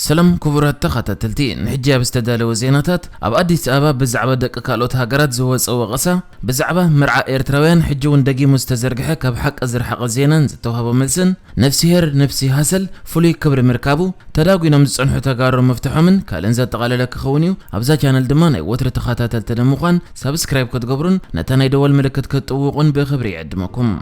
سلام كبرات تخاتلتي نحجي بستدالو زيناتات اب اديس ابا بزعبه دق كالوت هاجرات زوصو قسا بزعبه مرعى ايرتراويان حجون دقي مستزرغخه كبحق ازرحق زينان زتوهبو ملسن نفسي هر نفسي هاسل فولي كبر مركابو تداغينم زصنحو تغارو مفتحومن كالن زتقاللك خونيو ابزا چانل دما ناي وتر تخاتلت دمخان سبسكرايب كتغبرون نتناي دول ملكت كتطوقون بخبر يعدمكم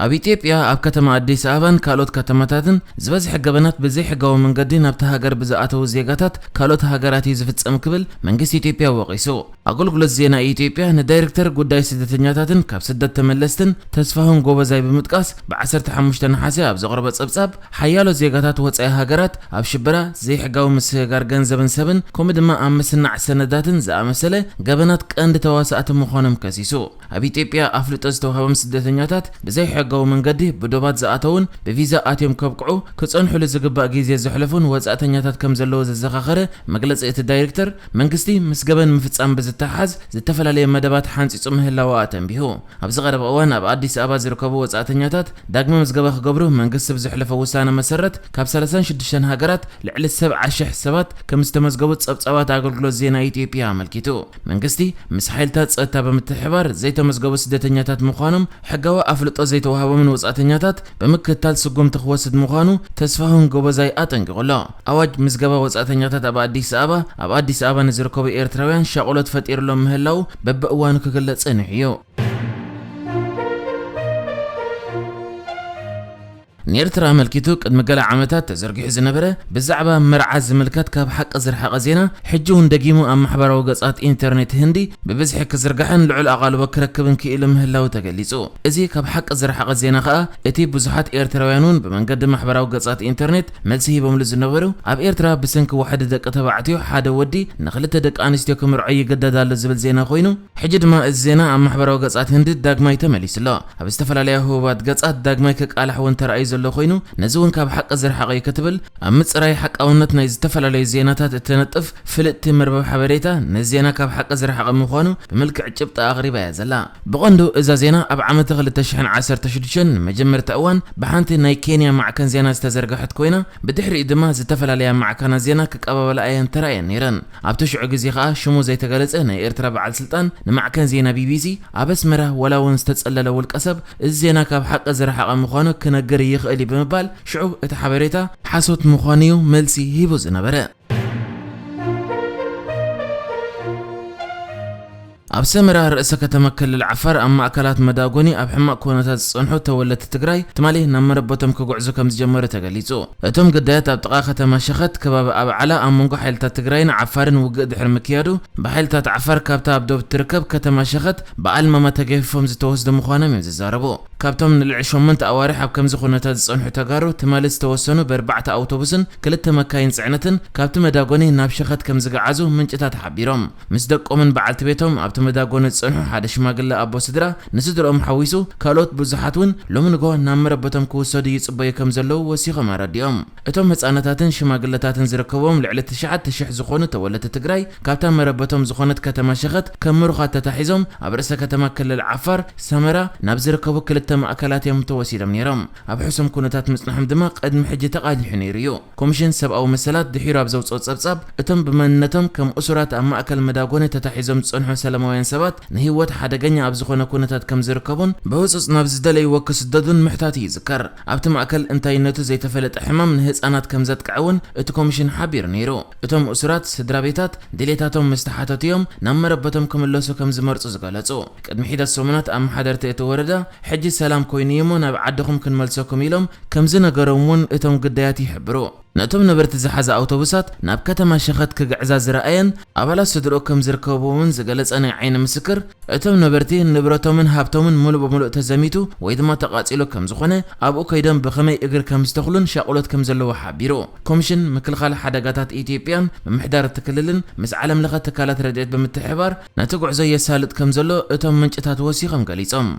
ኣብ ኢትዮጵያ ኣብ ከተማ አዲስ አበባን ካልኦት ከተማታትን ዝበዝሕ ገበናት ብዘይ ሕጋዊ መንገዲ ናብታ ሃገር ብዝኣተው ዜጋታት ካልኦት ሃገራት ዝፍጸም ክብል መንግስቲ ኢትዮጵያ ወቂሱ አገልግሎት ዜና ኢትዮጵያ ንዳይሬክተር ጉዳይ ስደተኛታትን ካብ ስደት ተመለስትን ተስፋሁን ጎበዛይ ብምጥቃስ ብ15 ነሐሴ ኣብ ዘቕረበ ጸብጻብ ሓያሎ ዜጋታት ወጻኢ ሃገራት ኣብ ሽበራ ዘይ ሕጋዊ ምስጋር ገንዘብን ሰብን ከምኡ ድማ ኣብ ምስናዕ ሰነዳትን ዝኣመሰለ ገበናት ቀንዲ ተዋሳእቲ ምዃኖም ከሲሱ ኣብ ኢትዮጵያ ኣፍልጦ ዝተዋሃቦም ስደተኛታት ብዘይ ሕጋዊ መንገዲ ብዶባት ዝኣተውን ብቪዛ ኣትዮም ከብቅዑ ክጸንሑ ዝግባእ ግዜ ዘሕልፉን ወጻእተኛታት ከም ዘለዎ ዘዘኻኸረ መግለጺ እቲ ዳይሬክተር መንግስቲ ምስ ገበን ምፍጻም ብዝተሓዝ ዝተፈላለየ መደባት ሓንፂጹ ምህላዋ ተንቢሁ ኣብዚ ቀረበ እዋን ኣብ አዲስ አበባ ዝርከቡ ወጻእተኛታት ዳግመ ምዝገባ ክገብሩ መንግስቲ ብዝሕለፈ ውሳነ መሰረት ካብ 36 ሃገራት ልዕሊ 70,000 ሰባት ከም ዝተመዝገቡ ጸብጻባት አገልግሎት ዜና ኢትዮጵያ አመልኪቱ መንግስቲ ምስ ሓይልታት ጸጥታ ብምትሕባር ዘይተመዝገቡ ስደተኛታት ምዃኖም ሕጋዊ ኣፍልጦ ዘይተዋሃቦም ወጻእተኛታት በመከታል ስጉም ተخوስድ ምዃኑ ተስፋሁን ጎበዛይ አጠንቅቆሎ አዋጅ ምዝገባ ወጻእተኛታት ኣብ አዲስ አበባ ንዝርከቡ ኤርትራውያን ሻቆሎት ፈጢርሎም ምህላው በበእዋኑ ክግለጽ ንሕዮ نيرترا ملكيتو قد مقال عامتات تزرقح زنبره بزعبا مرعى زملكات كاب حق زرحق زينا حجون دقيمو ام محبرا وقصات انترنت هندي ببزحك زرقحن لعل اقال وكركبن كيلم هلاو تقليصو ازي كاب حق زرحق زينا خا اتي بزحات ايرتراويانون بمنقدم محبرا وقصات انترنت ملسي بملز زنبرو اب ايرترا بسنك واحد دق تبعتيو حدا ودي نخلت دق انستيو كمرعي قددال زبل زينا خوينو حجد ما الزينا ام محبرا وقصات هندي داغماي تمليسلا اب استفلاليا هوبات قصات داغماي كقالح وانتر اي زلو خوينو نزون كاب حق زرحقي كتبل امصراي حق اونت ناي زتفلالي زيناتات تنطف فلت مربب حبريتا نزينا كاب حق زرحق مخونو بملكع ጭብጣ اغريبا يزلا بقندو اذا زينا اب عامه 2016 مجمر تاوان بحانت ناي كينيا معكن زينا استزرغحت كوينا بدحري دما زتفلالي معكن زينا كقبابل اين تراي نيرن ابتشع غزي خا شمو زي تغلص ناي ايرترا بعل سلطان نمعكن زينا BBC ابسمره ولا ونس تتصلل والقسب الزينا كاب حق زرحق مخونو كنغر يخلي بمبال شعوب اتحبريتا حاسوت مخانيو ملسي هيبو زنبره اب سمرا رئيس كتما كلل عفر اما اكلات مداغوني اب حما كونتات صنحو تولت تግራይ تمالي نمربتم كغعزو كم زجمره تغليصو اتم قدايات اب طقا ختما شخت كباب اب على امنغو حيلتا تግራይን عفارن وقد حر مكيادو بحيلتا عفر كابتا ابدو تركب كتما شخت بالمما تغيفهم زتوسد مخانم يززاربو كابتم نلعشومنت اوارح اب كم زخونتات صنحو تغارو تمالي توسنو باربعه اوتوبوسن كلت مكاين صعنتن كابت مداغوني ناب شخت كم زغعزو منጭታት حبيروم مسدقومن بعلت بيتهم اب مداغون صنحو حدا شماغله ابو سدرا نسدرهم حويسو كالوت بزحاتون لومنغو نامربتم كوسود يصبي كم زلو وسيخه مرديوم اتم هصانتاتن شماغلتاتن زركبوم لعل 9,000 زخونه تولت تግራይ كابتا مربتم زخونت كتما شخت كمرخات تتحيزم ابرسه كتما كلل عفر سمرا ناب زركبو كلتم اكلات يوم توسيدم نيرم اب حسم كونتات مصنحم دما قدم حجه تقالح نيريو كوميشن سباو مسلات دحيرو ابزو صصصب اتم بمنتم كم اسرات اما اكل مداغون تتحيزم صنحو سلاموين سبات نهيوت حدغኛ ኣብ ዝኾነ ኩነታት ከም ዝርከቡን በውጽጽ ናብ ዝደለይ ወክስደዱን ምሕታት ይዝከር ኣብቲ ማእከል እንታይነቱ ዘይተፈለጠ ሕማም ንህፃናት ከም ዘጥቅዐውን እቲ ኮሚሽን ሓቢር ነይሩ እቶም እስራት ስድራቤታት ድሌታቶም መስተሓተትዮም ናብ መረበቶም ክምለሱ ከም ዝመርጹ ዝገለጹ ቅድሚ ሒደት ሰሙናት ኣብ ማሕደርቲ እቲ ወረዳ ሕጂ ሰላም ኮይኑ እሞ ናብ ዓድኹም ክንመልሰኩም ኢሎም ከም ዝነገሮምን እቶም ግዳያት ይሕብሩ نتوم نبرت زحزة أوتوبوسات ناب كتما شخت كجعزة زرائن أبلا صدرو كم زركبون زجلس أنا عين مسكر أتوم نبرتي نبرتومن هابتومن ملو بملو تزميتو وإذا ما تقاتلو كم زخنة أبو كيدم بخمي إجر كم استخلون شاقولت كم زلوا حبيرو كوميشن مكل خال حدقات إيتيبيان بمحدار التكللن مس عالم لغة تكالات رديت بمتحبار نتوقع زي سالت كم زلو أتوم منجتات وسيخم قليصم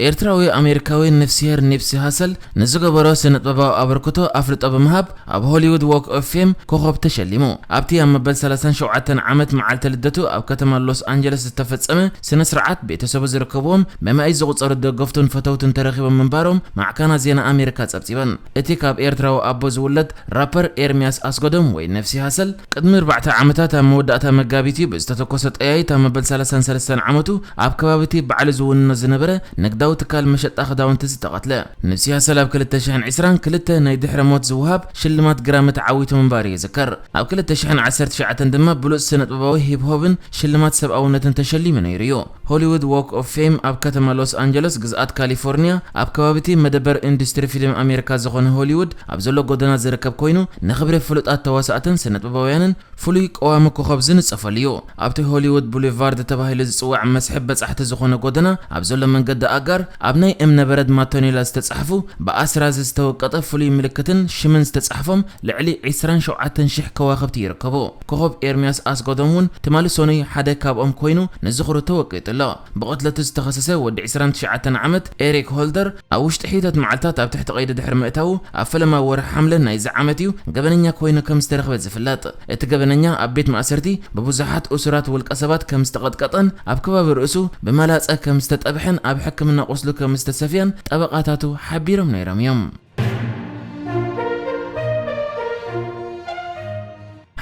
ኤርትራዊ አሜሪካዊ ነፍሲሄር ኒፕሲ ሃሰል ንዝገበሮ ስነጥበባዊ አበርክቶ አፍልጦ በመሃብ ኣብ ሆሊውድ ዎክ ኦፍ ፌም ኮኸብ ተሸሊሙ ኣብቲ ኣብ መበል 37 ዓመት መዓልተ ልደቱ ኣብ ከተማ ሎስ አንጀለስ ዝተፈጸመ ስነ ስርዓት ቤተሰቡ ዝርከብዎም በማይ ዝቁፀሩ ደገፍቱን ፈተውቱን ተረኺቦም መንባሮም ማዕከና ዜና አሜሪካ ጸብጺበን እቲ ካብ ኤርትራዊ አቦ ዝውለድ ራፐር ኤርሚያስ አስጎዶም ወይ ነፍሲ ሃሰል ቅድሚ 4 ዓመታት ኣብ መወዳእታ መጋቢት ብዝተተኮሰ ጠያይት ኣብ መበል 33 ዓመቱ ኣብ ከባቢቲ በዓል ዝውንኖ ዝነበረ ንግዳዊ ትካል መሸጣ ክዳውንቲ ዝተቐትለ ነፍሲ ሃሰል ኣብ 2020 ክልተ ናይ ድሕረ ሞት ዝውሃብ ሽልማት ግራምት ዓዊቱ መንባሪ ይዝከር ኣብ 2019 ድማ ብሉጽ ስነ-ጥበባዊ ሂፕሆፕን ሽልማት ሰብኣውነትን ተሸሊሙ ነይሩ እዩ ሆሊውድ ዎክ ኦፍ ፌም ኣብ ከተማ ሎስ አንጀለስ ግዝኣት ካሊፎርኒያ ኣብ ከባቢቲ መደበር ኢንዱስትሪ ፊልም አሜሪካ ዝኾነ ሆሊውድ ኣብ ዘሎ ጎደና ዝርከብ ኮይኑ ንኽብሪ ፍሉጣት ተዋሳእትን ስነ-ጥበባውያንን ፍሉይ ቀዋሚ ኮኸብ ዝንጸፈሉ እዩ ኣብቲ ሆሊውድ ቡሊቫርድ ተባሂሉ ዝጽዋዕ መስሕብ በጻሕቲ ዝኾነ ጎደና ኣብ ዘሎ መንገዲ ኣጋር ኣብ ናይ እምነ በረድ ማቶኔላ ዝተጻሕፉ ብኣስራዝ ዝተወቀጠ ፍሉይ ምልክትን ሽምን ዝተጻሕፎም ልዕሊ 27,000 ከዋኽብቲ ይርከቡ ኮኸብ ኤርሚያስ አስጎዶም እውን ትማሊ ሶኒ ሓደ ካብኦም ኮይኑ ንዝኽሩ ተወቂጡሎ ብቕትለቱ ዝተኸሰሰ ወዲ 29 ዓመት ኤሪክ ሆልደር ኣብ ውሽጢ ሒተት መዓልታት ኣብ ትሕቲ ቀይዲ ድሕሪ ምእታው ኣብ ፈለማ ወርሒ ሓምለ ናይ ዝዓመት እዩ ገበነኛ ኮይኑ ከም ዝተረኽበ ዝፍለጥ እቲ ገበነኛ ኣብ ቤት ማእሰርቲ ብብዙሓት እሱራት ውልቀ ሰባት ከም ዝተቐጥቀጠን ኣብ ከባቢ ርእሱ ብመላጸ ከም ዝተጠብሐን ኣብ ሕክምና ቆስሉ ከም ዝተሰፍያን ጠበቃታቱ ሓቢሮም ነይሮም እዮም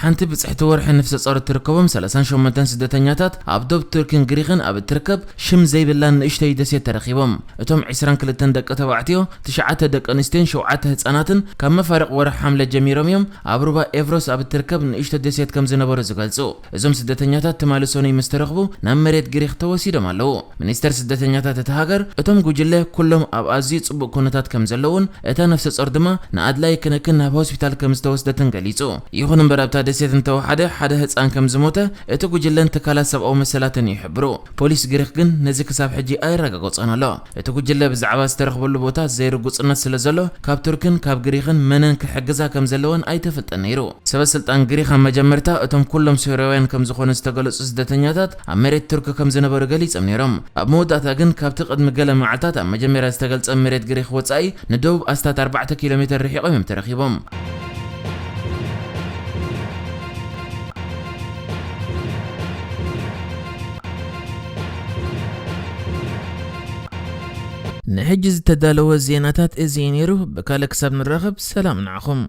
ሓንቲ ብጽሕቲ ወርሒ ነፍሰ ጾር ትርከቦም 38 ስደተኛታት ኣብ ዶብ ቱርክን ግሪክን ኣብ ትርከብ ሽም ዘይብላን ንእሽተይ ደሴት ተረኺቦም እቶም 22 ደቂ ተባዕትዮ 9 ደቂ ኣንስትዮን 7 ህጻናትን ካብ መፋርቕ ወርሒ ሓምለ ጀሚሮም እዮም ኣብ ሩባ ኤቭሮስ ኣብ ትርከብ ንእሽቶ ደሴት ከም ዝነበሩ ዝገልጹ እዞም ስደተኛታት ትማሊ ሶኒ ምስ ተረኽቡ ናብ መሬት ግሪክ ተወሲዶም ኣለዉ ሚኒስተር ስደተኛታት እቲ ሃገር እቶም ጉጅለ ኩሎም ኣብ ኣዝዩ ጽቡቕ ኩነታት ከም ዘለውን እታ ነፍሰ ጾር ድማ ንኣድላይ ክንክን ናብ ሆስፒታል ከም ዝተወስደትን ገሊጹ ይኹን እምበር ኣብታ ደሴት እንተወሓደ ሓደ ህፃን ከም ዝሞተ እቲ ጉጅለን ትካላት ሰብኣዊ መሰላትን ይሕብሩ ፖሊስ ግሪክ ግን ነዚ ክሳብ ሕጂ ኣይረጋገፀን ኣሎ እቲ ጉጅለ ብዛዕባ ዝተረኽበሉ ቦታ ዘይርጉፅነት ስለ ዘሎ ካብ ቱርክን ካብ ግሪክን መነን ክሕግዛ ከም ዘለወን ኣይተፈልጠን ነይሩ ሰበስልጣን ግሪክ ኣብ መጀመርታ እቶም ኩሎም ሶርያውያን ከም ዝኾኑ ዝተገለጹ ስደተኛታት ኣብ መሬት ቱርክ ከም ዝነበሩ ገሊፆም ነይሮም ኣብ መወዳእታ ግን ካብቲ ቅድሚ ገለ መዓልታት ኣብ መጀመርያ ዝተገልጸ መሬት ግሪክ ወጻኢ ንደቡብ ኣስታት 4 ኪሎ ሜትር ርሒቖም እዮም ተረኺቦም نحجز تدالو الزيناتات ازينيرو بكالك سب نرغب سلام نعخم